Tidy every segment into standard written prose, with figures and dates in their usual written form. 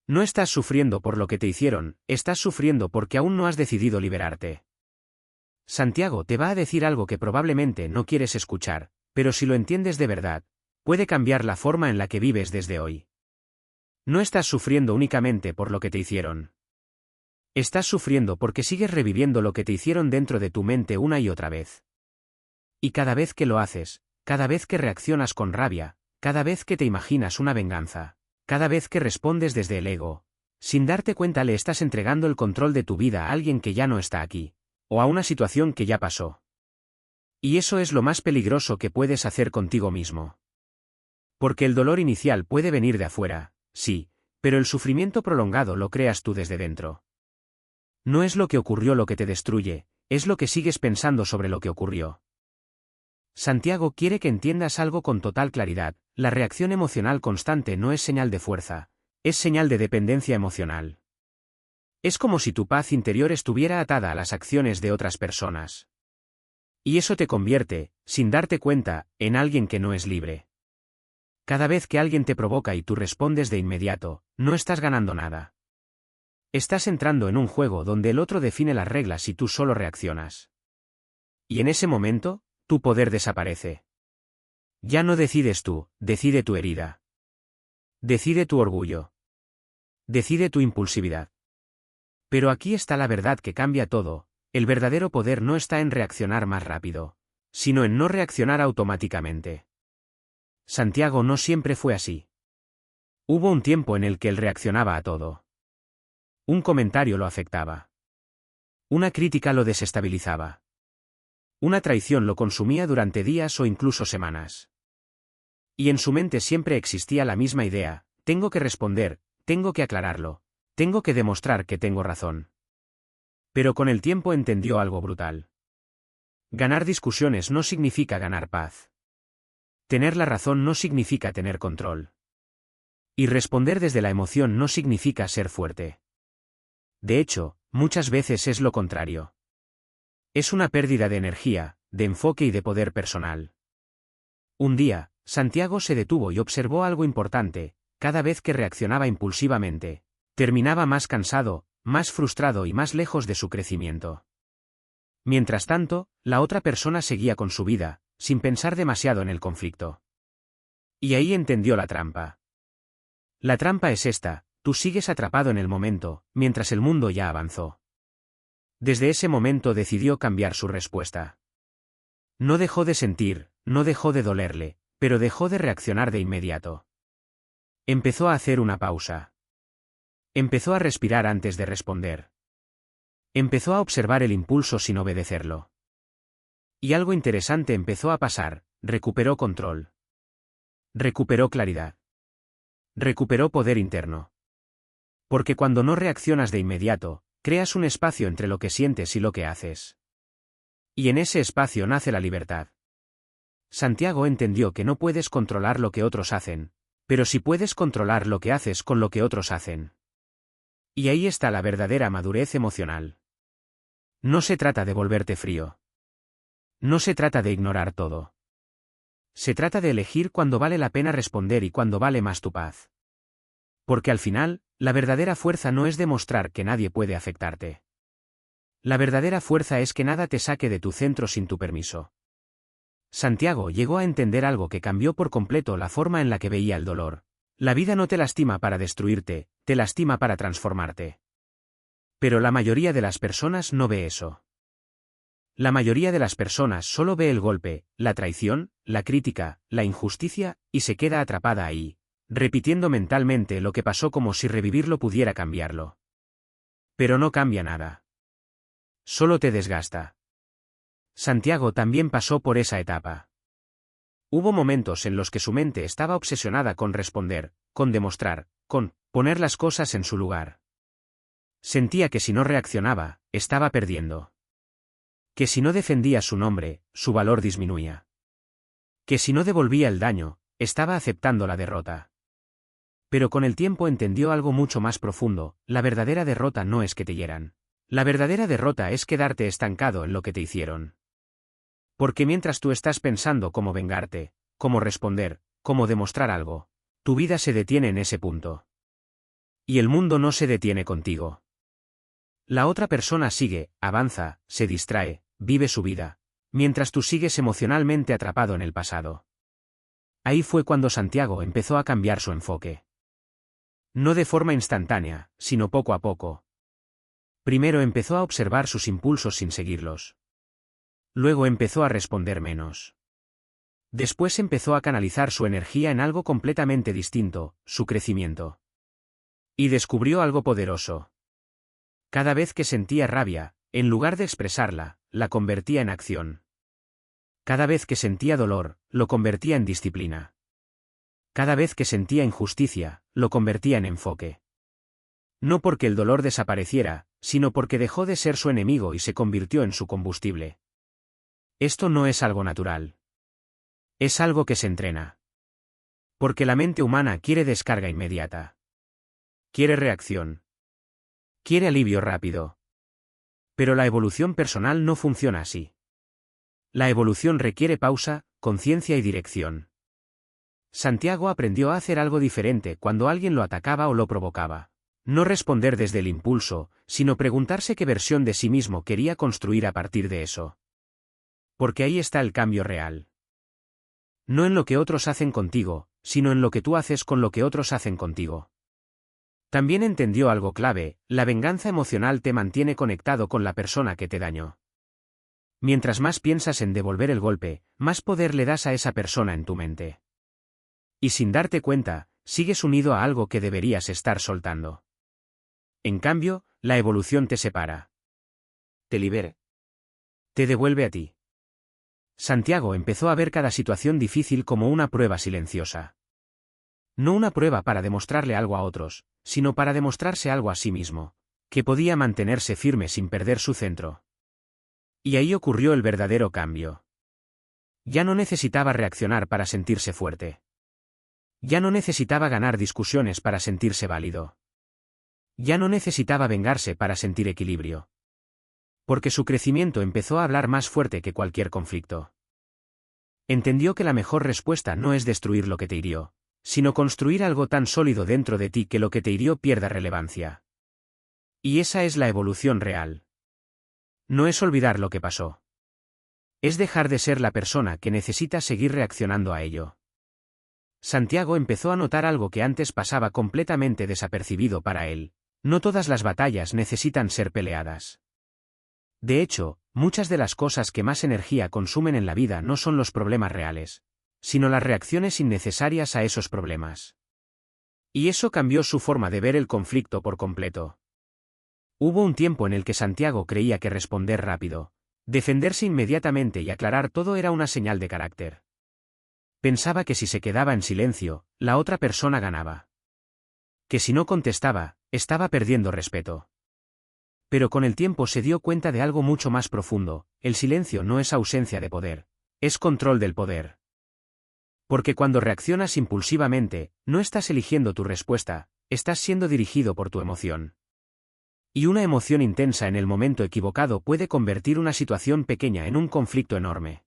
No estás sufriendo por lo que te hicieron, estás sufriendo porque aún no has decidido liberarte. Santiago te va a decir algo que probablemente no quieres escuchar, pero si lo entiendes de verdad, puede cambiar la forma en la que vives desde hoy. No estás sufriendo únicamente por lo que te hicieron. Estás sufriendo porque sigues reviviendo lo que te hicieron dentro de tu mente una y otra vez. Y cada vez que lo haces, cada vez que reaccionas con rabia, cada vez que te imaginas una venganza, cada vez que respondes desde el ego, sin darte cuenta le estás entregando el control de tu vida a alguien que ya no está aquí, o a una situación que ya pasó. Y eso es lo más peligroso que puedes hacer contigo mismo. Porque el dolor inicial puede venir de afuera, sí, pero el sufrimiento prolongado lo creas tú desde dentro. No es lo que ocurrió lo que te destruye, es lo que sigues pensando sobre lo que ocurrió. Santiago quiere que entiendas algo con total claridad: la reacción emocional constante no es señal de fuerza, es señal de dependencia emocional. Es como si tu paz interior estuviera atada a las acciones de otras personas. Y eso te convierte, sin darte cuenta, en alguien que no es libre. Cada vez que alguien te provoca y tú respondes de inmediato, no estás ganando nada. Estás entrando en un juego donde el otro define las reglas y tú solo reaccionas. Y en ese momento, tu poder desaparece. Ya no decides tú, decide tu herida. Decide tu orgullo. Decide tu impulsividad. Pero aquí está la verdad que cambia todo: el verdadero poder no está en reaccionar más rápido, sino en no reaccionar automáticamente. Santiago no siempre fue así. Hubo un tiempo en el que él reaccionaba a todo. Un comentario lo afectaba. Una crítica lo desestabilizaba. Una traición lo consumía durante días o incluso semanas. Y en su mente siempre existía la misma idea: tengo que responder, tengo que aclararlo, tengo que demostrar que tengo razón. Pero con el tiempo entendió algo brutal. Ganar discusiones no significa ganar paz. Tener la razón no significa tener control. Y responder desde la emoción no significa ser fuerte. De hecho, muchas veces es lo contrario. Es una pérdida de energía, de enfoque y de poder personal. Un día, Santiago se detuvo y observó algo importante: cada vez que reaccionaba impulsivamente, terminaba más cansado, más frustrado y más lejos de su crecimiento. Mientras tanto, la otra persona seguía con su vida, sin pensar demasiado en el conflicto. Y ahí entendió la trampa. La trampa es esta: tú sigues atrapado en el momento, mientras el mundo ya avanzó. Desde ese momento decidió cambiar su respuesta. No dejó de sentir, no dejó de dolerle, pero dejó de reaccionar de inmediato. Empezó a hacer una pausa. Empezó a respirar antes de responder. Empezó a observar el impulso sin obedecerlo. Y algo interesante empezó a pasar: recuperó control. Recuperó claridad. Recuperó poder interno. Porque cuando no reaccionas de inmediato, creas un espacio entre lo que sientes y lo que haces. Y en ese espacio nace la libertad. Santiago entendió que no puedes controlar lo que otros hacen, pero sí puedes controlar lo que haces con lo que otros hacen. Y ahí está la verdadera madurez emocional. No se trata de volverte frío. No se trata de ignorar todo. Se trata de elegir cuándo vale la pena responder y cuándo vale más tu paz. Porque al final, la verdadera fuerza no es demostrar que nadie puede afectarte. La verdadera fuerza es que nada te saque de tu centro sin tu permiso. Santiago llegó a entender algo que cambió por completo la forma en la que veía el dolor. La vida no te lastima para destruirte, te lastima para transformarte. Pero la mayoría de las personas no ve eso. La mayoría de las personas solo ve el golpe, la traición, la crítica, la injusticia, y se queda atrapada ahí, repitiendo mentalmente lo que pasó como si revivirlo pudiera cambiarlo. Pero no cambia nada. Solo te desgasta. Santiago también pasó por esa etapa. Hubo momentos en los que su mente estaba obsesionada con responder, con demostrar, con poner las cosas en su lugar. Sentía que si no reaccionaba, estaba perdiendo. Que si no defendía su nombre, su valor disminuía. Que si no devolvía el daño, estaba aceptando la derrota. Pero con el tiempo entendió algo mucho más profundo: la verdadera derrota no es que te hieran. La verdadera derrota es quedarte estancado en lo que te hicieron. Porque mientras tú estás pensando cómo vengarte, cómo responder, cómo demostrar algo, tu vida se detiene en ese punto. Y el mundo no se detiene contigo. La otra persona sigue, avanza, se distrae, vive su vida, mientras tú sigues emocionalmente atrapado en el pasado. Ahí fue cuando Santiago empezó a cambiar su enfoque. No de forma instantánea, sino poco a poco. Primero empezó a observar sus impulsos sin seguirlos. Luego empezó a responder menos. Después empezó a canalizar su energía en algo completamente distinto, su crecimiento. Y descubrió algo poderoso. Cada vez que sentía rabia, en lugar de expresarla, la convertía en acción. Cada vez que sentía dolor, lo convertía en disciplina. Cada vez que sentía injusticia, lo convertía en enfoque. No porque el dolor desapareciera, sino porque dejó de ser su enemigo y se convirtió en su combustible. Esto no es algo natural. Es algo que se entrena. Porque la mente humana quiere descarga inmediata. Quiere reacción. Quiere alivio rápido. Pero la evolución personal no funciona así. La evolución requiere pausa, conciencia y dirección. Santiago aprendió a hacer algo diferente cuando alguien lo atacaba o lo provocaba. No responder desde el impulso, sino preguntarse qué versión de sí mismo quería construir a partir de eso. Porque ahí está el cambio real. No en lo que otros hacen contigo, sino en lo que tú haces con lo que otros hacen contigo. También entendió algo clave: la venganza emocional te mantiene conectado con la persona que te dañó. Mientras más piensas en devolver el golpe, más poder le das a esa persona en tu mente. Y sin darte cuenta, sigues unido a algo que deberías estar soltando. En cambio, la evolución te separa. Te libera. Te devuelve a ti. Santiago empezó a ver cada situación difícil como una prueba silenciosa. No una prueba para demostrarle algo a otros, sino para demostrarse algo a sí mismo, que podía mantenerse firme sin perder su centro. Y ahí ocurrió el verdadero cambio. Ya no necesitaba reaccionar para sentirse fuerte. Ya no necesitaba ganar discusiones para sentirse válido. Ya no necesitaba vengarse para sentir equilibrio. Porque su crecimiento empezó a hablar más fuerte que cualquier conflicto. Entendió que la mejor respuesta no es destruir lo que te hirió, sino construir algo tan sólido dentro de ti que lo que te hirió pierda relevancia. Y esa es la evolución real. No es olvidar lo que pasó. Es dejar de ser la persona que necesita seguir reaccionando a ello. Santiago empezó a notar algo que antes pasaba completamente desapercibido para él: no todas las batallas necesitan ser peleadas. De hecho, muchas de las cosas que más energía consumen en la vida no son los problemas reales, sino las reacciones innecesarias a esos problemas. Y eso cambió su forma de ver el conflicto por completo. Hubo un tiempo en el que Santiago creía que responder rápido, defenderse inmediatamente y aclarar todo era una señal de carácter. Pensaba que si se quedaba en silencio, la otra persona ganaba. Que si no contestaba, estaba perdiendo respeto. Pero con el tiempo se dio cuenta de algo mucho más profundo: el silencio no es ausencia de poder, es control del poder. Porque cuando reaccionas impulsivamente, no estás eligiendo tu respuesta, estás siendo dirigido por tu emoción. Y una emoción intensa en el momento equivocado puede convertir una situación pequeña en un conflicto enorme.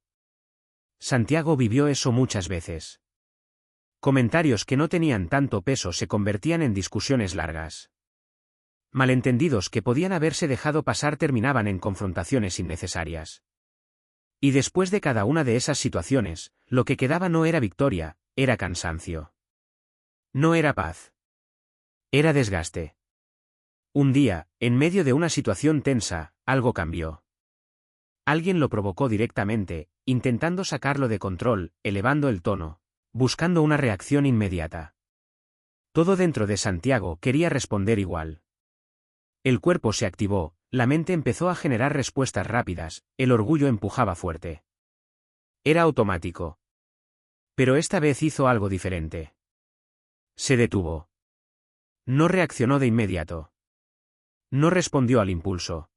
Santiago vivió eso muchas veces. Comentarios que no tenían tanto peso se convertían en discusiones largas. Malentendidos que podían haberse dejado pasar terminaban en confrontaciones innecesarias. Y después de cada una de esas situaciones, lo que quedaba no era victoria, era cansancio. No era paz. Era desgaste. Un día, en medio de una situación tensa, algo cambió. Alguien lo provocó directamente, intentando sacarlo de control, elevando el tono, buscando una reacción inmediata. Todo dentro de Santiago quería responder igual. El cuerpo se activó, la mente empezó a generar respuestas rápidas, el orgullo empujaba fuerte. Era automático. Pero esta vez hizo algo diferente. Se detuvo. No reaccionó de inmediato. No respondió al impulso.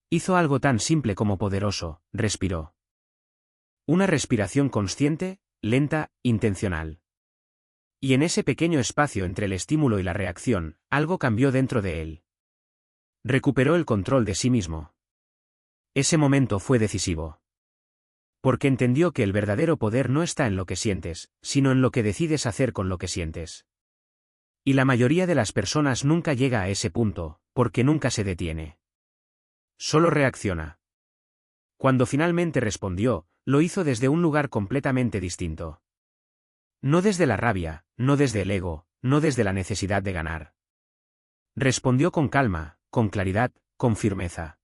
Hizo algo tan simple como poderoso: respiró. Una respiración consciente, lenta, intencional. Y en ese pequeño espacio entre el estímulo y la reacción, algo cambió dentro de él. Recuperó el control de sí mismo. Ese momento fue decisivo. Porque entendió que el verdadero poder no está en lo que sientes, sino en lo que decides hacer con lo que sientes. Y la mayoría de las personas nunca llega a ese punto, porque nunca se detiene. Solo reacciona. Cuando finalmente respondió, lo hizo desde un lugar completamente distinto. No desde la rabia, no desde el ego, no desde la necesidad de ganar. Respondió con calma, con claridad, con firmeza.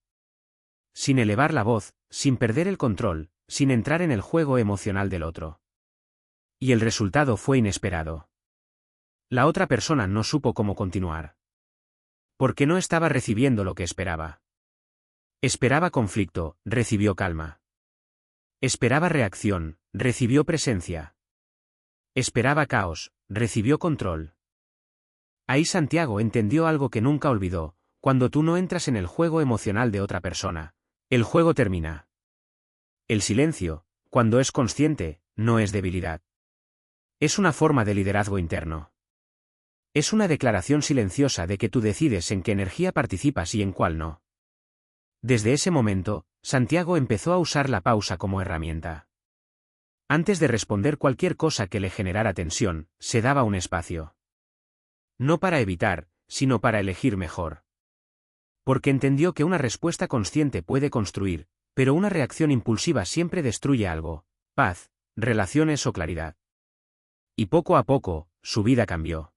Sin elevar la voz, sin perder el control, sin entrar en el juego emocional del otro. Y el resultado fue inesperado. La otra persona no supo cómo continuar. Porque no estaba recibiendo lo que esperaba. Esperaba conflicto, recibió calma. Esperaba reacción, recibió presencia. Esperaba caos, recibió control. Ahí Santiago entendió algo que nunca olvidó: cuando tú no entras en el juego emocional de otra persona, el juego termina. El silencio, cuando es consciente, no es debilidad. Es una forma de liderazgo interno. Es una declaración silenciosa de que tú decides en qué energía participas y en cuál no. Desde ese momento, Santiago empezó a usar la pausa como herramienta. Antes de responder cualquier cosa que le generara tensión, se daba un espacio. No para evitar, sino para elegir mejor. Porque entendió que una respuesta consciente puede construir, pero una reacción impulsiva siempre destruye algo: paz, relaciones o claridad. Y poco a poco, su vida cambió.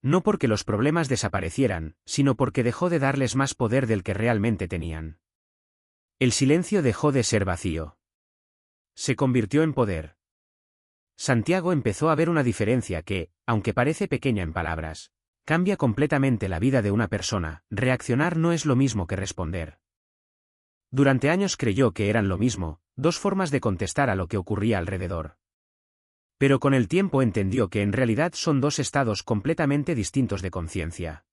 No porque los problemas desaparecieran, sino porque dejó de darles más poder del que realmente tenían. El silencio dejó de ser vacío. Se convirtió en poder. Santiago empezó a ver una diferencia que, aunque parece pequeña en palabras, cambia completamente la vida de una persona. Reaccionar no es lo mismo que responder. Durante años creyó que eran lo mismo, dos formas de contestar a lo que ocurría alrededor. Pero con el tiempo entendió que en realidad son dos estados completamente distintos de conciencia.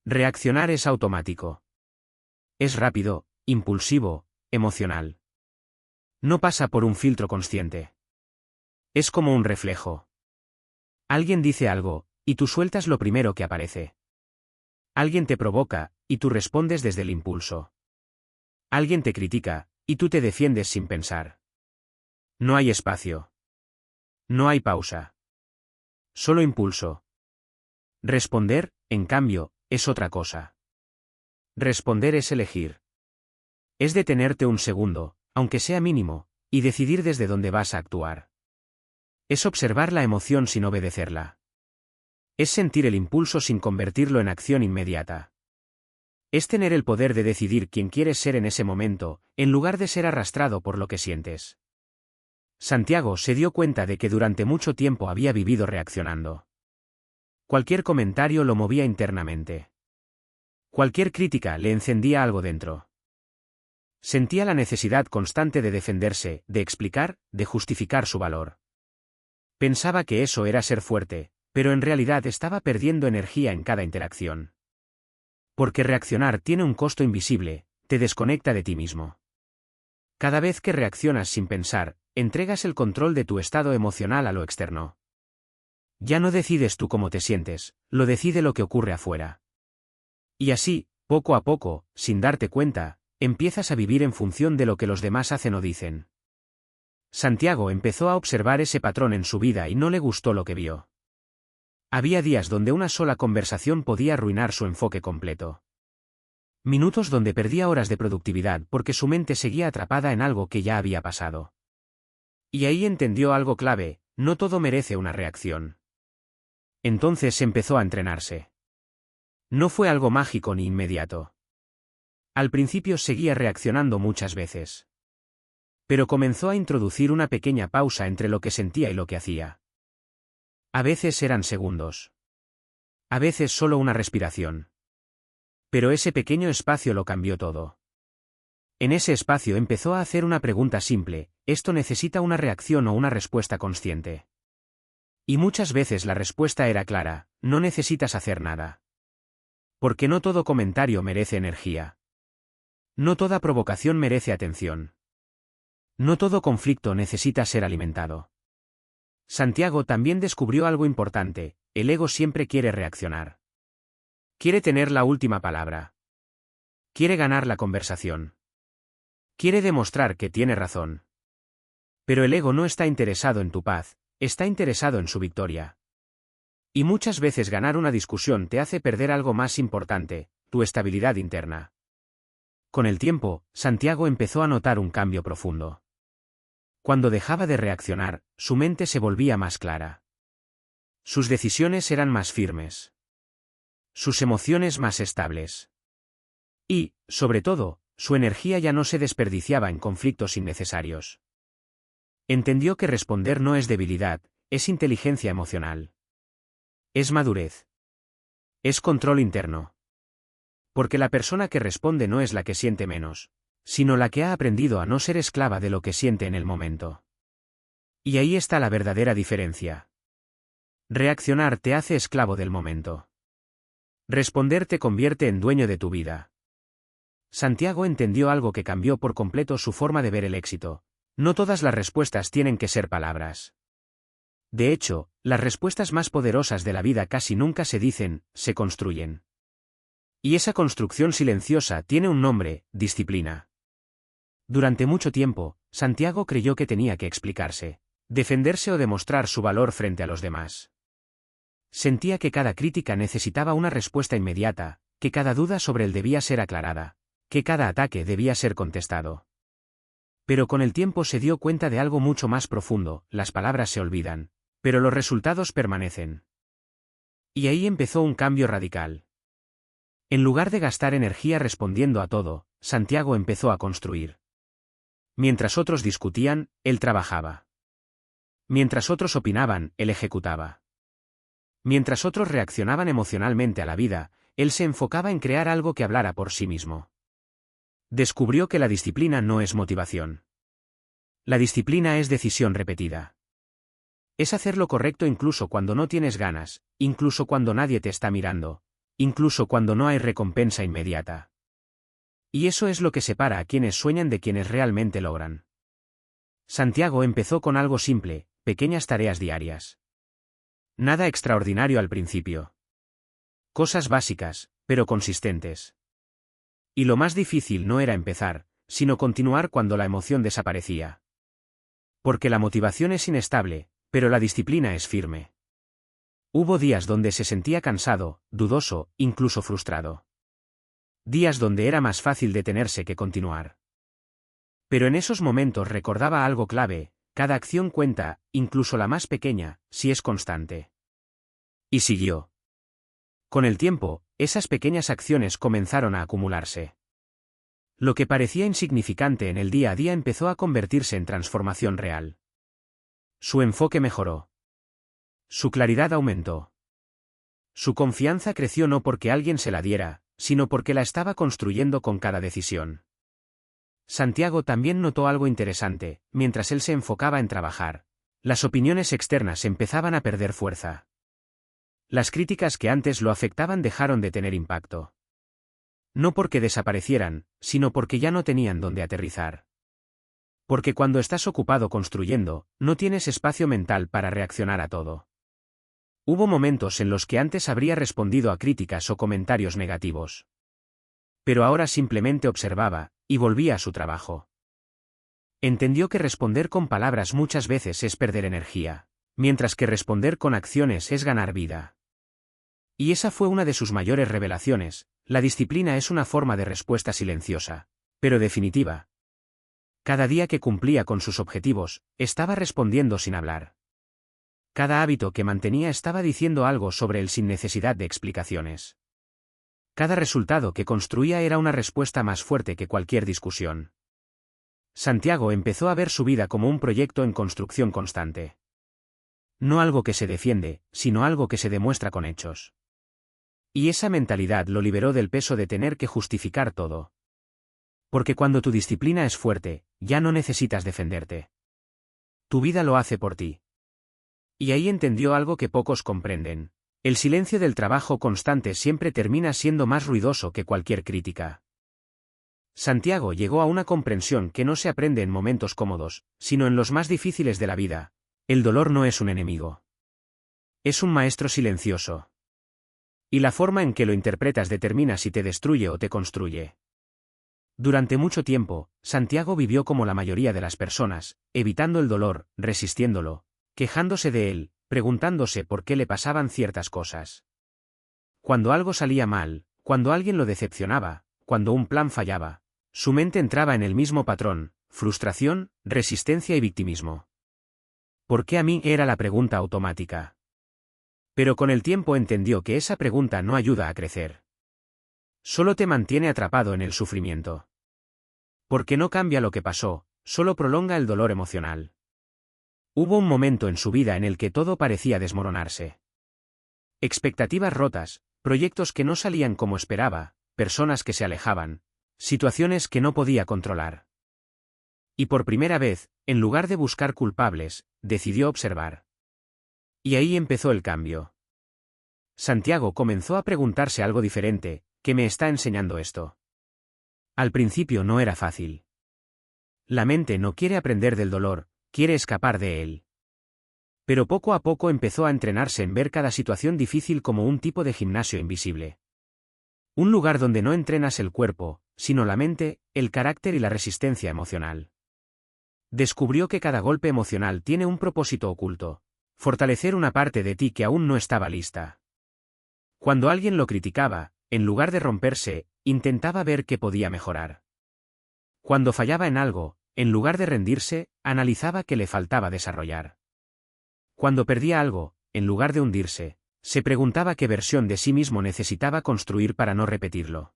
Reaccionar es automático. Es rápido, impulsivo, emocional. No pasa por un filtro consciente. Es como un reflejo. Alguien dice algo, y tú sueltas lo primero que aparece. Alguien te provoca, y tú respondes desde el impulso. Alguien te critica, y tú te defiendes sin pensar. No hay espacio. No hay pausa. Solo impulso. Responder, en cambio, es otra cosa. Responder es elegir. Es detenerte un segundo, aunque sea mínimo, y decidir desde dónde vas a actuar. Es observar la emoción sin obedecerla. Es sentir el impulso sin convertirlo en acción inmediata. Es tener el poder de decidir quién quieres ser en ese momento, en lugar de ser arrastrado por lo que sientes. Santiago se dio cuenta de que durante mucho tiempo había vivido reaccionando. Cualquier comentario lo movía internamente. Cualquier crítica le encendía algo dentro. Sentía la necesidad constante de defenderse, de explicar, de justificar su valor. Pensaba que eso era ser fuerte, pero en realidad estaba perdiendo energía en cada interacción. Porque reaccionar tiene un costo invisible: te desconecta de ti mismo. Cada vez que reaccionas sin pensar, entregas el control de tu estado emocional a lo externo. Ya no decides tú cómo te sientes, lo decide lo que ocurre afuera. Y así, poco a poco, sin darte cuenta, empiezas a vivir en función de lo que los demás hacen o dicen. Santiago empezó a observar ese patrón en su vida y no le gustó lo que vio. Había días donde una sola conversación podía arruinar su enfoque completo. Minutos donde perdía horas de productividad porque su mente seguía atrapada en algo que ya había pasado. Y ahí entendió algo clave: no todo merece una reacción. Entonces empezó a entrenarse. No fue algo mágico ni inmediato. Al principio seguía reaccionando muchas veces. Pero comenzó a introducir una pequeña pausa entre lo que sentía y lo que hacía. A veces eran segundos. A veces solo una respiración. Pero ese pequeño espacio lo cambió todo. En ese espacio empezó a hacer una pregunta simple: ¿esto necesita una reacción o una respuesta consciente? Y muchas veces la respuesta era clara: no necesitas hacer nada. Porque no todo comentario merece energía. No toda provocación merece atención. No todo conflicto necesita ser alimentado. Santiago también descubrió algo importante: el ego siempre quiere reaccionar. Quiere tener la última palabra. Quiere ganar la conversación. Quiere demostrar que tiene razón. Pero el ego no está interesado en tu paz, está interesado en su victoria. Y muchas veces ganar una discusión te hace perder algo más importante, tu estabilidad interna. Con el tiempo, Santiago empezó a notar un cambio profundo. Cuando dejaba de reaccionar, su mente se volvía más clara. Sus decisiones eran más firmes. Sus emociones más estables. Y, sobre todo, su energía ya no se desperdiciaba en conflictos innecesarios. Entendió que responder no es debilidad, es inteligencia emocional. Es madurez. Es control interno. Porque la persona que responde no es la que siente menos, sino la que ha aprendido a no ser esclava de lo que siente en el momento. Y ahí está la verdadera diferencia. Reaccionar te hace esclavo del momento. Responder te convierte en dueño de tu vida. Santiago entendió algo que cambió por completo su forma de ver el éxito. No todas las respuestas tienen que ser palabras. De hecho, las respuestas más poderosas de la vida casi nunca se dicen, se construyen. Y esa construcción silenciosa tiene un nombre, disciplina. Durante mucho tiempo, Santiago creyó que tenía que explicarse, defenderse o demostrar su valor frente a los demás. Sentía que cada crítica necesitaba una respuesta inmediata, que cada duda sobre él debía ser aclarada, que cada ataque debía ser contestado. Pero con el tiempo se dio cuenta de algo mucho más profundo: las palabras se olvidan, pero los resultados permanecen. Y ahí empezó un cambio radical. En lugar de gastar energía respondiendo a todo, Santiago empezó a construir. Mientras otros discutían, él trabajaba. Mientras otros opinaban, él ejecutaba. Mientras otros reaccionaban emocionalmente a la vida, él se enfocaba en crear algo que hablara por sí mismo. Descubrió que la disciplina no es motivación. La disciplina es decisión repetida. Es hacer lo correcto incluso cuando no tienes ganas, incluso cuando nadie te está mirando, incluso cuando no hay recompensa inmediata. Y eso es lo que separa a quienes sueñan de quienes realmente logran. Santiago empezó con algo simple, pequeñas tareas diarias. Nada extraordinario al principio. Cosas básicas, pero consistentes. Y lo más difícil no era empezar, sino continuar cuando la emoción desaparecía. Porque la motivación es inestable, pero la disciplina es firme. Hubo días donde se sentía cansado, dudoso, incluso frustrado. Días donde era más fácil detenerse que continuar. Pero en esos momentos recordaba algo clave: cada acción cuenta, incluso la más pequeña, si es constante. Y siguió. Con el tiempo, esas pequeñas acciones comenzaron a acumularse. Lo que parecía insignificante en el día a día empezó a convertirse en transformación real. Su enfoque mejoró. Su claridad aumentó. Su confianza creció no porque alguien se la diera, sino porque la estaba construyendo con cada decisión. Santiago también notó algo interesante: mientras él se enfocaba en trabajar, las opiniones externas empezaban a perder fuerza. Las críticas que antes lo afectaban dejaron de tener impacto. No porque desaparecieran, sino porque ya no tenían dónde aterrizar. Porque cuando estás ocupado construyendo, no tienes espacio mental para reaccionar a todo. Hubo momentos en los que antes habría respondido a críticas o comentarios negativos. Pero ahora simplemente observaba, y volvía a su trabajo. Entendió que responder con palabras muchas veces es perder energía, mientras que responder con acciones es ganar vida. Y esa fue una de sus mayores revelaciones: la disciplina es una forma de respuesta silenciosa, pero definitiva. Cada día que cumplía con sus objetivos, estaba respondiendo sin hablar. Cada hábito que mantenía estaba diciendo algo sobre él sin necesidad de explicaciones. Cada resultado que construía era una respuesta más fuerte que cualquier discusión. Santiago empezó a ver su vida como un proyecto en construcción constante. No algo que se defiende, sino algo que se demuestra con hechos. Y esa mentalidad lo liberó del peso de tener que justificar todo. Porque cuando tu disciplina es fuerte, ya no necesitas defenderte. Tu vida lo hace por ti. Y ahí entendió algo que pocos comprenden: el silencio del trabajo constante siempre termina siendo más ruidoso que cualquier crítica. Santiago llegó a una comprensión que no se aprende en momentos cómodos, sino en los más difíciles de la vida: el dolor no es un enemigo. Es un maestro silencioso. Y la forma en que lo interpretas determina si te destruye o te construye. Durante mucho tiempo, Santiago vivió como la mayoría de las personas, evitando el dolor, resistiéndolo, quejándose de él, preguntándose por qué le pasaban ciertas cosas. Cuando algo salía mal, cuando alguien lo decepcionaba, cuando un plan fallaba, su mente entraba en el mismo patrón: frustración, resistencia y victimismo. ¿Por qué a mí? Era la pregunta automática. Pero con el tiempo entendió que esa pregunta no ayuda a crecer. Solo te mantiene atrapado en el sufrimiento. Porque no cambia lo que pasó, solo prolonga el dolor emocional. Hubo un momento en su vida en el que todo parecía desmoronarse. Expectativas rotas, proyectos que no salían como esperaba, personas que se alejaban, situaciones que no podía controlar. Y por primera vez, en lugar de buscar culpables, decidió observar. Y ahí empezó el cambio. Santiago comenzó a preguntarse algo diferente: ¿qué me está enseñando esto? Al principio no era fácil. La mente no quiere aprender del dolor, quiere escapar de él. Pero poco a poco empezó a entrenarse en ver cada situación difícil como un tipo de gimnasio invisible. Un lugar donde no entrenas el cuerpo, sino la mente, el carácter y la resistencia emocional. Descubrió que cada golpe emocional tiene un propósito oculto: fortalecer una parte de ti que aún no estaba lista. Cuando alguien lo criticaba, en lugar de romperse, intentaba ver qué podía mejorar. Cuando fallaba en algo, en lugar de rendirse, analizaba qué le faltaba desarrollar. Cuando perdía algo, en lugar de hundirse, se preguntaba qué versión de sí mismo necesitaba construir para no repetirlo.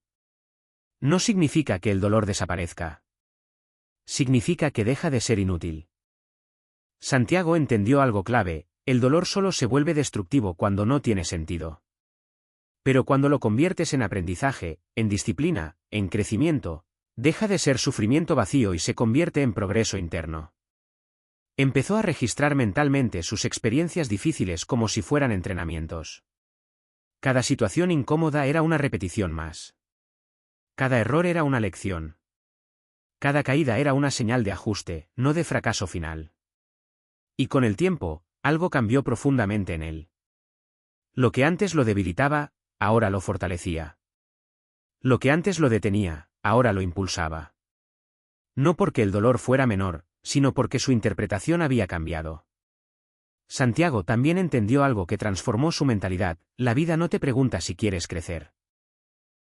No significa que el dolor desaparezca. Significa que deja de ser inútil. Santiago entendió algo clave: el dolor solo se vuelve destructivo cuando no tiene sentido. Pero cuando lo conviertes en aprendizaje, en disciplina, en crecimiento, deja de ser sufrimiento vacío y se convierte en progreso interno. Empezó a registrar mentalmente sus experiencias difíciles como si fueran entrenamientos. Cada situación incómoda era una repetición más. Cada error era una lección. Cada caída era una señal de ajuste, no de fracaso final. Y con el tiempo, algo cambió profundamente en él. Lo que antes lo debilitaba, ahora lo fortalecía. Lo que antes lo detenía, ahora lo impulsaba. No porque el dolor fuera menor, sino porque su interpretación había cambiado. Santiago también entendió algo que transformó su mentalidad: la vida no te pregunta si quieres crecer.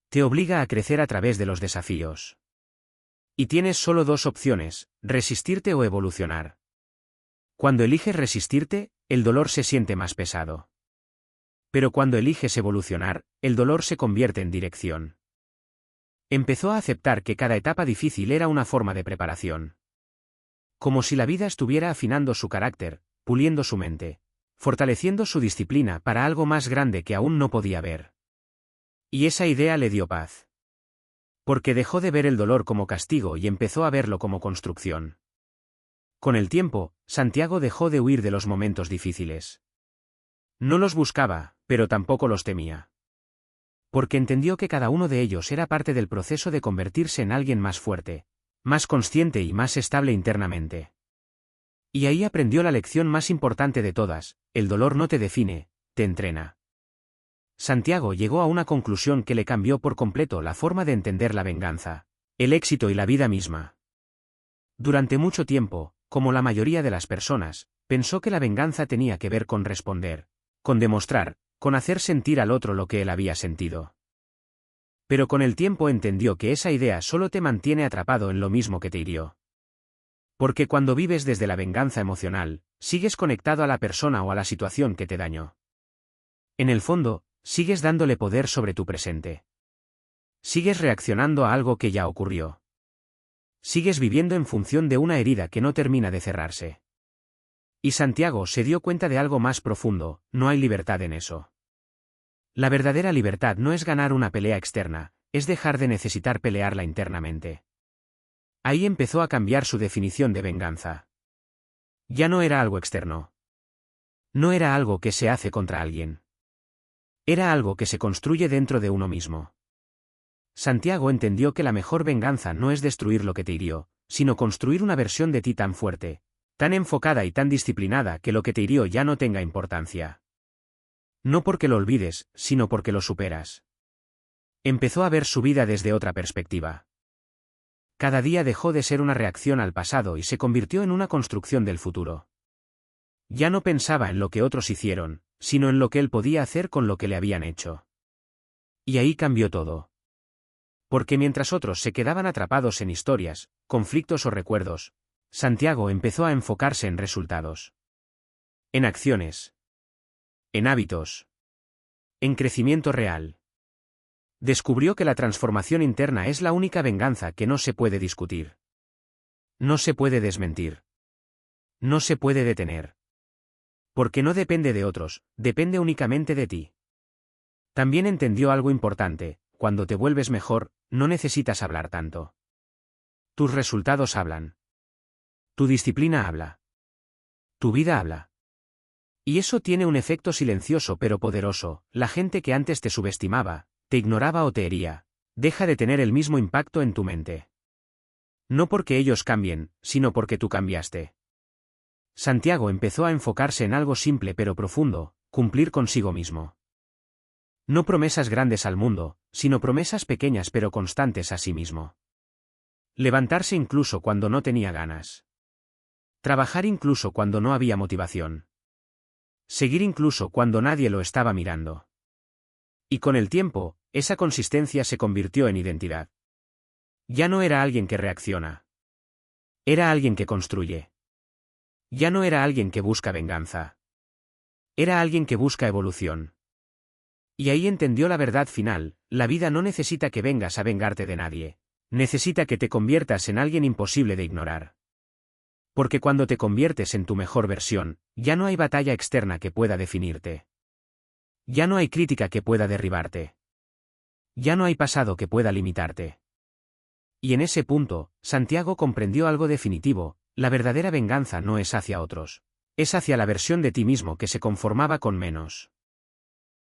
Te obliga a crecer a través de los desafíos. Y tienes solo dos opciones: resistirte o evolucionar. Cuando eliges resistirte, el dolor se siente más pesado. Pero cuando eliges evolucionar, el dolor se convierte en dirección. Empezó a aceptar que cada etapa difícil era una forma de preparación. Como si la vida estuviera afinando su carácter, puliendo su mente, fortaleciendo su disciplina para algo más grande que aún no podía ver. Y esa idea le dio paz. Porque dejó de ver el dolor como castigo y empezó a verlo como construcción. Con el tiempo, Santiago dejó de huir de los momentos difíciles. No los buscaba, pero tampoco los temía. Porque entendió que cada uno de ellos era parte del proceso de convertirse en alguien más fuerte, más consciente y más estable internamente. Y ahí aprendió la lección más importante de todas: el dolor no te define, te entrena. Santiago llegó a una conclusión que le cambió por completo la forma de entender la venganza, el éxito y la vida misma. Durante mucho tiempo, como la mayoría de las personas, pensó que la venganza tenía que ver con responder, con demostrar, con hacer sentir al otro lo que él había sentido. Pero con el tiempo entendió que esa idea solo te mantiene atrapado en lo mismo que te hirió. Porque cuando vives desde la venganza emocional, sigues conectado a la persona o a la situación que te dañó. En el fondo, sigues dándole poder sobre tu presente. Sigues reaccionando a algo que ya ocurrió. Sigues viviendo en función de una herida que no termina de cerrarse. Y Santiago se dio cuenta de algo más profundo: no hay libertad en eso. La verdadera libertad no es ganar una pelea externa, es dejar de necesitar pelearla internamente. Ahí empezó a cambiar su definición de venganza. Ya no era algo externo. No era algo que se hace contra alguien. Era algo que se construye dentro de uno mismo. Santiago entendió que la mejor venganza no es destruir lo que te hirió, sino construir una versión de ti tan fuerte, tan enfocada y tan disciplinada que lo que te hirió ya no tenga importancia. No porque lo olvides, sino porque lo superas. Empezó a ver su vida desde otra perspectiva. Cada día dejó de ser una reacción al pasado y se convirtió en una construcción del futuro. Ya no pensaba en lo que otros hicieron, sino en lo que él podía hacer con lo que le habían hecho. Y ahí cambió todo. Porque mientras otros se quedaban atrapados en historias, conflictos o recuerdos, Santiago empezó a enfocarse en resultados. En acciones. En hábitos. En crecimiento real. Descubrió que la transformación interna es la única venganza que no se puede discutir. No se puede desmentir. No se puede detener. Porque no depende de otros, depende únicamente de ti. También entendió algo importante: cuando te vuelves mejor, no necesitas hablar tanto. Tus resultados hablan. Tu disciplina habla. Tu vida habla. Y eso tiene un efecto silencioso pero poderoso. La gente que antes te subestimaba, te ignoraba o te hería, deja de tener el mismo impacto en tu mente. No porque ellos cambien, sino porque tú cambiaste. Santiago empezó a enfocarse en algo simple pero profundo: cumplir consigo mismo. No promesas grandes al mundo, sino promesas pequeñas pero constantes a sí mismo. Levantarse incluso cuando no tenía ganas. Trabajar incluso cuando no había motivación. Seguir incluso cuando nadie lo estaba mirando. Y con el tiempo, esa consistencia se convirtió en identidad. Ya no era alguien que reacciona. Era alguien que construye. Ya no era alguien que busca venganza. Era alguien que busca evolución. Y ahí entendió la verdad final: la vida no necesita que vengas a vengarte de nadie. Necesita que te conviertas en alguien imposible de ignorar. Porque cuando te conviertes en tu mejor versión, ya no hay batalla externa que pueda definirte. Ya no hay crítica que pueda derribarte. Ya no hay pasado que pueda limitarte. Y en ese punto, Santiago comprendió algo definitivo: la verdadera venganza no es hacia otros. Es hacia la versión de ti mismo que se conformaba con menos.